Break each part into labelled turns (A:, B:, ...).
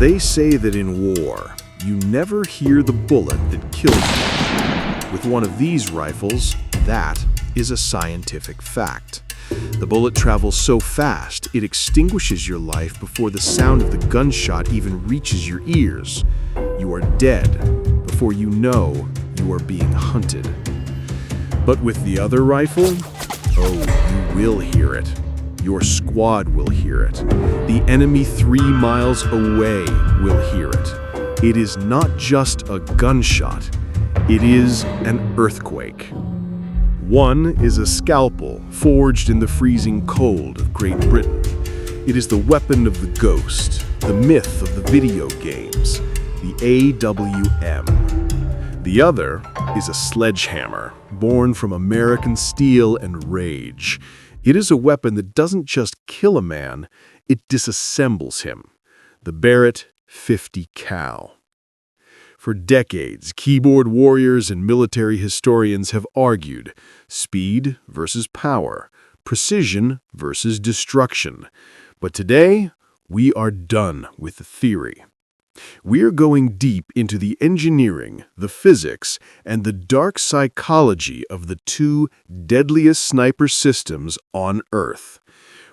A: They say that in war, you never hear the bullet that kills you. With one of these rifles, that is a scientific fact. The bullet travels so fast, it extinguishes your life before the sound of the gunshot even reaches your ears. You are dead before you know you are being hunted. But with the other rifle, oh, you will hear it. Your squad will hear it. The enemy 3 miles away will hear it. It is not just a gunshot. It is an earthquake. One is a scalpel forged in the freezing cold of Great Britain. It is the weapon of the ghost, the myth of the video games, the AWM. The other is a sledgehammer, born from American steel and rage. It is a weapon that doesn't just kill a man, it disassembles him. The Barrett 50 cal. For decades, keyboard warriors and military historians have argued speed versus power, precision versus destruction. But today, we are done with the theory. We are going deep into the engineering, the physics, and the dark psychology of the two deadliest sniper systems on Earth.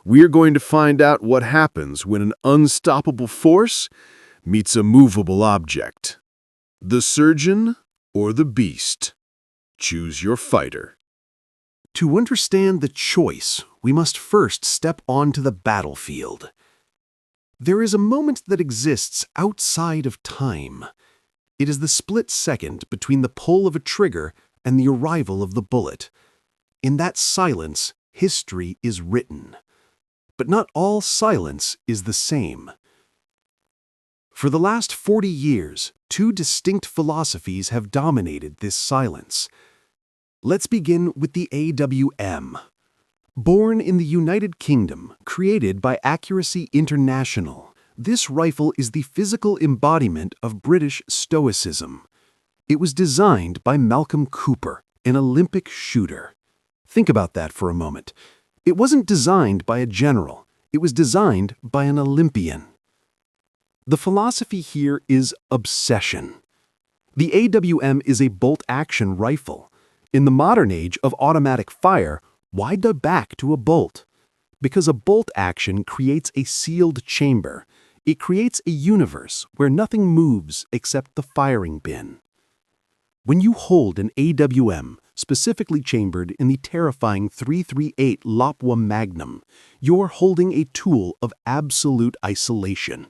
A: We are going to find out what happens when an unstoppable force meets a movable object. The surgeon or the beast? Choose your fighter.
B: To understand the choice, we must first step onto the battlefield. There is a moment that exists outside of time. It is the split second between the pull of a trigger and the arrival of the bullet. In that silence, history is written. But not all silence is the same. For the last 40 years, two distinct philosophies have dominated this silence. Let's begin with the AWM. Born in the United Kingdom, created by Accuracy International, this rifle is the physical embodiment of British stoicism. It was designed by Malcolm Cooper, an Olympic shooter. Think about that for a moment. It wasn't designed by a general. It was designed by an Olympian. The philosophy here is obsession. The AWM is a bolt-action rifle. In the modern age of automatic fire, why go back to a bolt? Because a bolt action creates a sealed chamber. It creates a universe where nothing moves except the firing bin. When you hold an AWM, specifically chambered in the terrifying .338 Lapua Magnum, you're holding a tool of absolute isolation.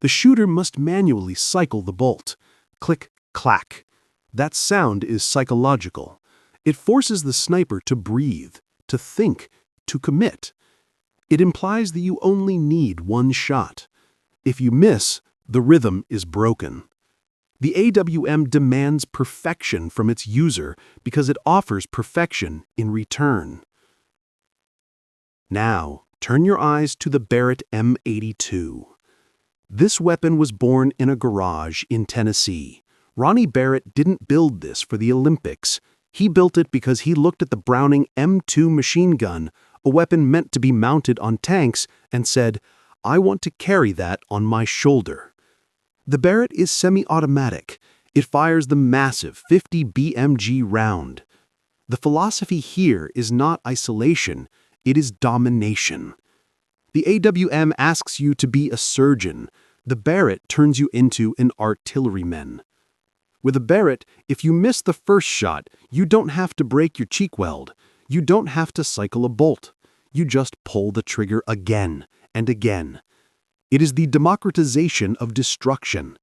B: The shooter must manually cycle the bolt. Click, clack. That sound is psychological. It forces the sniper to breathe, to think, to commit. It implies that you only need one shot. If you miss, the rhythm is broken. The AWM demands perfection from its user because it offers perfection in return. Now, turn your eyes to the Barrett M82. This weapon was born in a garage in Tennessee. Ronnie Barrett didn't build this for the Olympics. He built it because he looked at the Browning M2 machine gun, a weapon meant to be mounted on tanks, and said, "I want to carry that on my shoulder." The Barrett is semi-automatic. It fires the massive 50 BMG round. The philosophy here is not isolation, it is domination. The AWM asks you to be a surgeon. The Barrett turns you into an artilleryman. With a Barrett, if you miss the first shot, you don't have to break your cheek weld. You don't have to cycle a bolt. You just pull the trigger again and again. It is the democratization of destruction.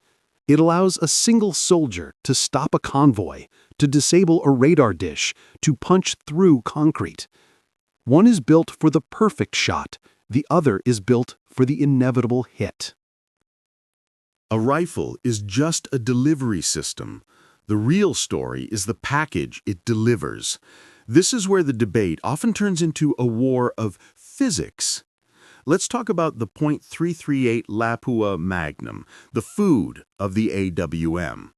B: It allows a single soldier to stop a convoy, to disable a radar dish, to punch through concrete. One is built for the perfect shot. The other is built for the inevitable hit.
A: A rifle is just a delivery system. The real story is the package it delivers. This is where the debate often turns into a war of physics. Let's talk about the .338 Lapua Magnum, the food of the AWM.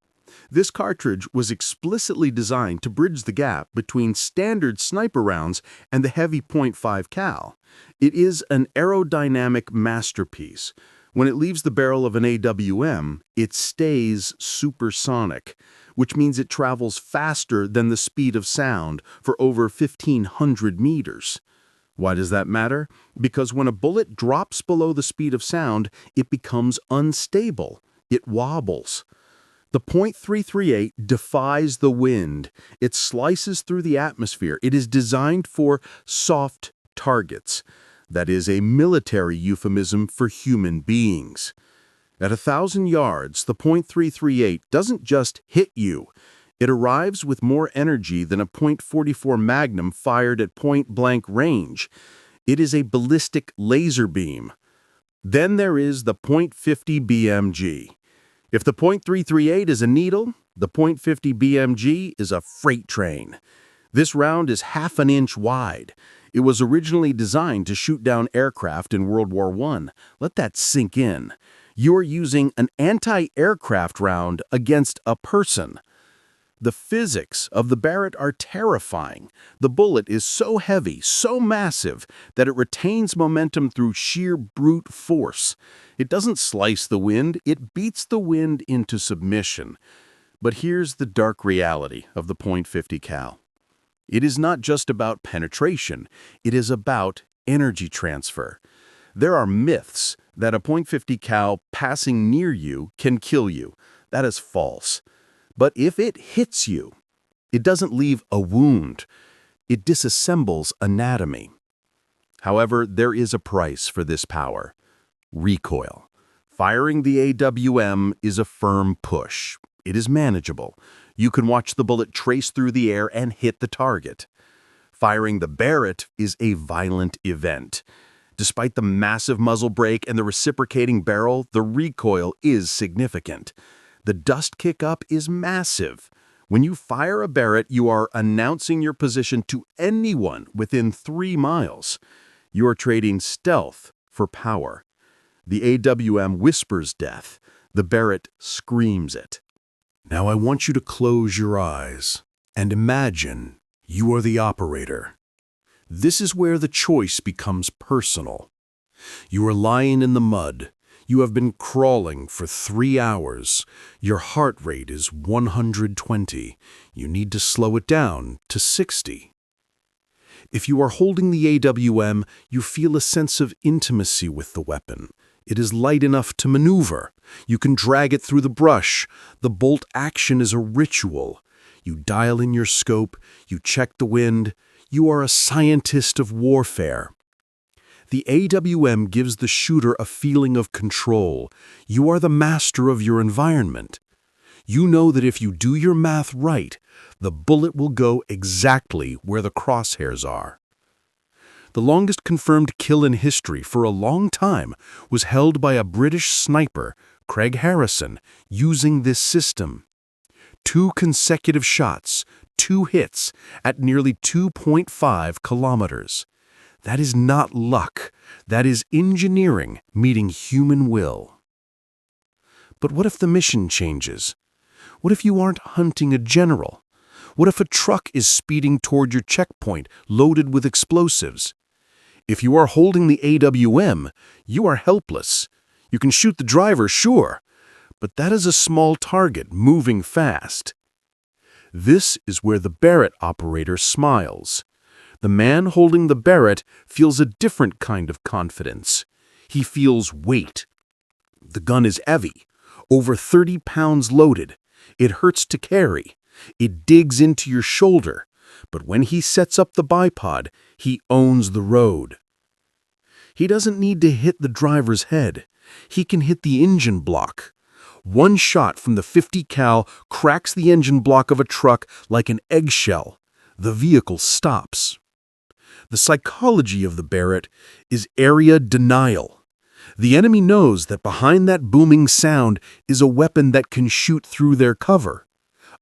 A: This cartridge was explicitly designed to bridge the gap between standard sniper rounds and the heavy .5 cal. It is an aerodynamic masterpiece. When it leaves the barrel of an AWM, it stays supersonic, which means it travels faster than the speed of sound for over 1,500 meters. Why does that matter? Because when a bullet drops below the speed of sound, it becomes unstable. It wobbles. The .338 defies the wind. It slices through the atmosphere. It is designed for soft targets. That is a military euphemism for human beings. At 1,000 yards, the .338 doesn't just hit you. It arrives with more energy than a .44 Magnum fired at point-blank range. It is a ballistic laser beam. Then there is the .50 BMG. If the .338 is a needle, the .50 BMG is a freight train. This round is half an inch wide. It was originally designed to shoot down aircraft in World War I. Let that sink in. You are using an anti-aircraft round against a person. The physics of the Barrett are terrifying. The bullet is so heavy, so massive, that it retains momentum through sheer brute force. It doesn't slice the wind, it beats the wind into submission. But here's the dark reality of the .50 cal. It is not just about penetration, it is about energy transfer. There are myths that a .50 cal passing near you can kill you. That is false. But if it hits you, it doesn't leave a wound. It disassembles anatomy. However, there is a price for this power: recoil. Firing the AWM is a firm push. It is manageable. You can watch the bullet trace through the air and hit the target. Firing the Barrett is a violent event. Despite the massive muzzle brake and the reciprocating barrel, the recoil is significant. The dust kick-up is massive. When you fire a Barrett, you are announcing your position to anyone within 3 miles. You are trading stealth for power. The AWM whispers death. The Barrett screams it.
B: Now I want you to close your eyes and imagine you are the operator. This is where the choice becomes personal. You are lying in the mud. You have been crawling for 3 hours. Your heart rate is 120. You need to slow it down to 60. If you are holding the AWM, you feel a sense of intimacy with the weapon. It is light enough to maneuver. You can drag it through the brush. The bolt action is a ritual. You dial in your scope. You check the wind. You are a scientist of warfare. The AWM gives the shooter a feeling of control. You are the master of your environment. You know that if you do your math right, the bullet will go exactly where the crosshairs are. The longest confirmed kill in history for a long time was held by a British sniper, Craig Harrison, using this system. 2 consecutive shots, 2 hits, at nearly 2.5 kilometers. That is not luck. That is engineering meeting human will. But what if the mission changes? What if you aren't hunting a general? What if a truck is speeding toward your checkpoint loaded with explosives? If you are holding the AWM, you are helpless. You can shoot the driver, sure, but that is a small target moving fast. This is where the Barrett operator smiles. The man holding the Barrett feels a different kind of confidence. He feels weight. The gun is heavy, over 30 pounds loaded. It hurts to carry. It digs into your shoulder. But when he sets up the bipod, he owns the road. He doesn't need to hit the driver's head. He can hit the engine block. One shot from the .50 cal cracks the engine block of a truck like an eggshell. The vehicle stops. The psychology of the Barrett is area denial. The enemy knows that behind that booming sound is a weapon that can shoot through their cover.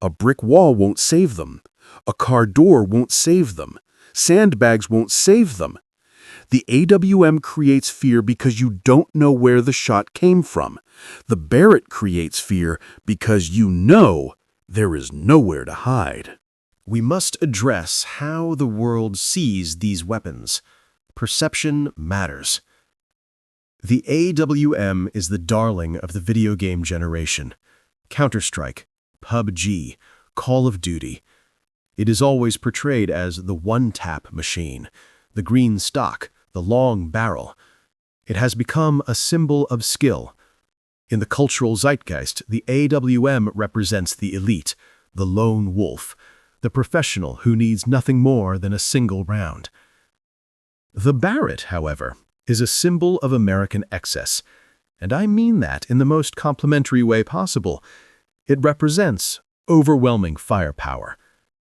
B: A brick wall won't save them. A car door won't save them. Sandbags won't save them. The AWM creates fear because you don't know where the shot came from. The Barrett creates fear because you know there is nowhere to hide.
C: We must address how the world sees these weapons. Perception matters. The AWM is the darling of the video game generation. Counter-Strike, PUBG, Call of Duty. It is always portrayed as the one-tap machine, the green stock, the long barrel. It has become a symbol of skill. In the cultural zeitgeist, the AWM represents the elite, the lone wolf, the professional who needs nothing more than a single round. The Barrett, however, is a symbol of American excess, and I mean that in the most complimentary way possible. It represents overwhelming firepower.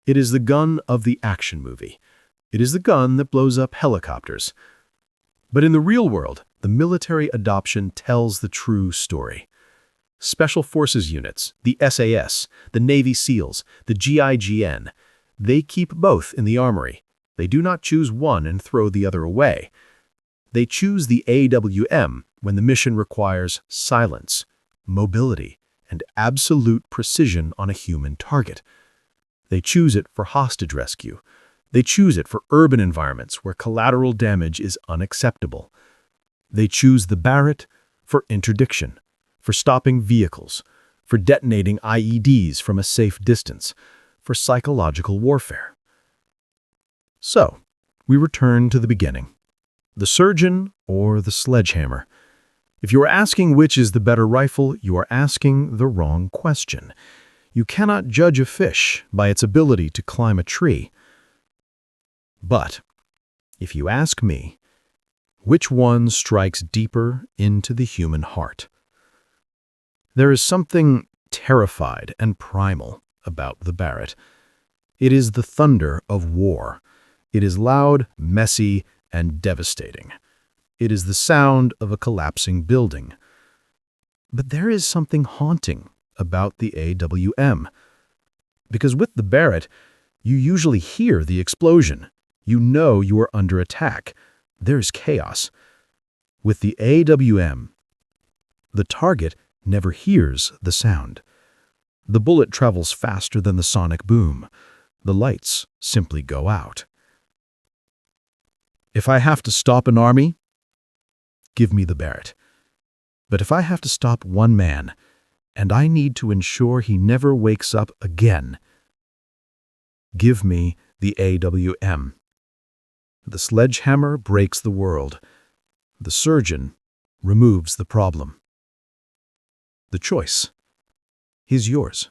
C: It is the gun of the action movie. It is the gun that blows up helicopters. But in the real world, the military adoption tells the true story. Special Forces units, the SAS, the Navy SEALs, the GIGN, they keep both in the armory. They do not choose one and throw the other away. They choose the AWM when the mission requires silence, mobility, and absolute precision on a human target. They choose it for hostage rescue. They choose it for urban environments where collateral damage is unacceptable. They choose the Barrett for interdiction, for stopping vehicles, for detonating IEDs from a safe distance, for psychological warfare. So, we return to the beginning. The surgeon or the sledgehammer? If you are asking which is the better rifle, you are asking the wrong question. You cannot judge a fish by its ability to climb a tree. But, if you ask me, which one strikes deeper into the human heart? There is something terrified and primal about the Barrett. It is the thunder of war. It is loud, messy, and devastating. It is the sound of a collapsing building. But there is something haunting about the AWM. Because with the Barrett, you usually hear the explosion. You know you are under attack. There's chaos. With the AWM, the target never hears the sound. The bullet travels faster than the sonic boom. The lights simply go out. If I have to stop an army, give me the Barrett. But if I have to stop one man, and I need to ensure he never wakes up again, give me the AWM. The sledgehammer breaks the world. The surgeon removes the problem. The choice is yours.